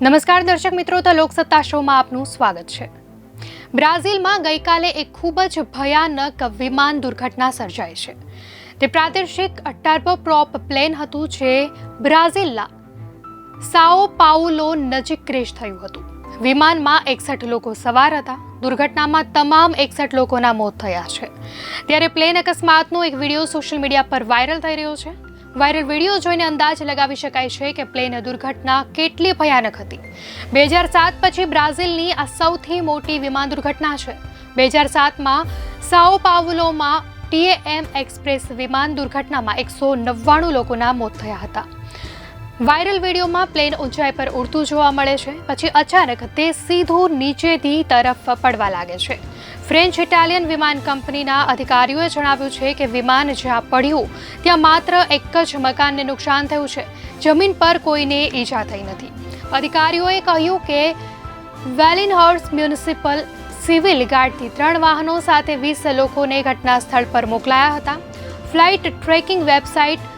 નમસ્કાર દર્શક મિત્રો, તો લોકસત્તા શોમાં આપનું સ્વાગત છે। બ્રાઝિલમાં ગઈકાલે એક ખૂબ જ ભયાનક વિમાન દુર્ઘટના સર્જાઈ છે। તે પ્રાદેશિક ટર્બોપ્રોપ પ્લેન હતું જે બ્રાઝિલના સાઓ પાઉલો નજીક ક્રેશ થયું હતું। વિમાનમાં 61 લોકો સવાર હતા। દુર્ઘટનામાં તમામ 61 લોકોના મોત થયા છે। ત્યારે પ્લેન અકસ્માતનો એક વિડીયો સોશિયલ મીડિયા પર વાયરલ થઈ રહ્યો છે। વાયરલ વિડીયો જોઈને અંદાજ લગાવી શકાય છે કે પ્લેન દુર્ઘટના કેટલી ભયાનક હતી। 2007 પછી બ્રાઝિલની આ સૌથી મોટી વિમાન દુર્ઘટના છે। 2007માં સાઓ પાઉલોમાં TAM એક્સપ્રેસ વિમાન દુર્ઘટનામાં 199 લોકોના મોત થયા હતા। વાયરલ વિડીયોમાં પ્લેન ઊંચાઈ પર ઉડતું જોવા મળે છે, પછી અચાનક તે સીધું નીચેની તરફ પડવા લાગે છે। ફ્રેન્ચ ઇટાલિયન વિમાન કંપનીના અધિકારીઓએ જણાવ્યું છે કે વિમાન જ્યાં પડ્યું ત્યાં માત્ર એક જ મકાનને નુકસાન થયું છે, જમીન પર કોઈને ઈજા થઈ નથી। અધિકારીઓએ કહ્યું કે વેલિનહોર્સ મ્યુનિસિપલ સિવિલ ગાર્ડથી 3 વાહનો સાથે 20 લોકોને ઘટના સ્થળ પર મોકલાયા હતા। Flight tracking website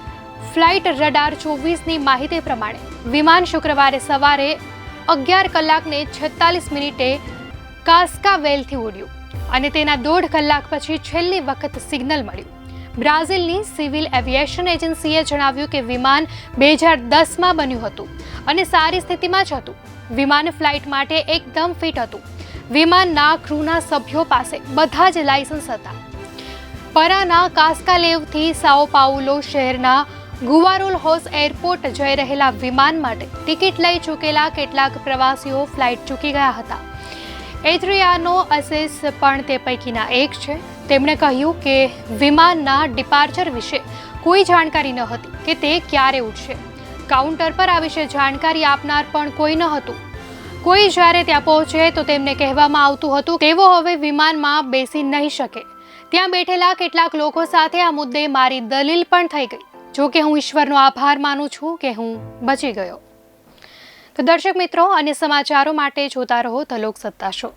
flight radar 24ની માહિતી પ્રમાણે વિમાન શુક્રવારે સવારે 11 કલાકને 46 મિનિટે કાસ્કાવેલથી ઉડ્યું અને તેના 1.5 કલાક પછી છેલ્લી વખત સિગ્નલ મળ્યું। બ્રાઝિલની સિવિલ એવિએશન એજન્સીએ જણાવ્યું કે વિમાન 2010માં બન્યું હતું અને સારી સ્થિતિમાં જ હતું। વિમાન ફ્લાઇટ માટે એકદમ ફિટ હતું। વિમાનના ક્રૂના સભ્યો પાસે બધા જ લાયસન્સ હતા। પરાના કાસ્કાલેવથી સાઓ પાઉલો શહેરના ગુવારુલ્હોસ એરપોર્ટ જઈ રહેલા વિમાન માટે ટિકિટ લઈ ચૂકેલા કેટલાક પ્રવાસીઓ ફ્લાઇટ ચૂકી ગયા હતા। એડ્રિયાનો અસેસ પણ તે પૈકીના એક છે। તેમણે કહ્યું કે વિમાનના ડિપાર્ચર વિશે કોઈ જાણકારી ન હતી કે તે ક્યારે ઉડશે। કાઉન્ટર પર આ વિશે જાણકારી આપનાર પણ કોઈ ન હતું। કોઈ જ્યારે ત્યાં પહોંચે તો તેમને કહેવામાં આવતું હતું કે તેઓ હવે વિમાનમાં બેસી નહીં શકે। ત્યાં બેઠેલા કેટલાક લોકો સાથે આ મુદ્દે મારી દલીલ પણ થઈ ગઈ, જો કે હું ઈશ્વરનો આભાર માનું છું કે હું બચી ગયો। તો દર્શક મિત્રો, અન્ય સમાચારો માટે જોતા રહો ધ લોકસત્તા શો।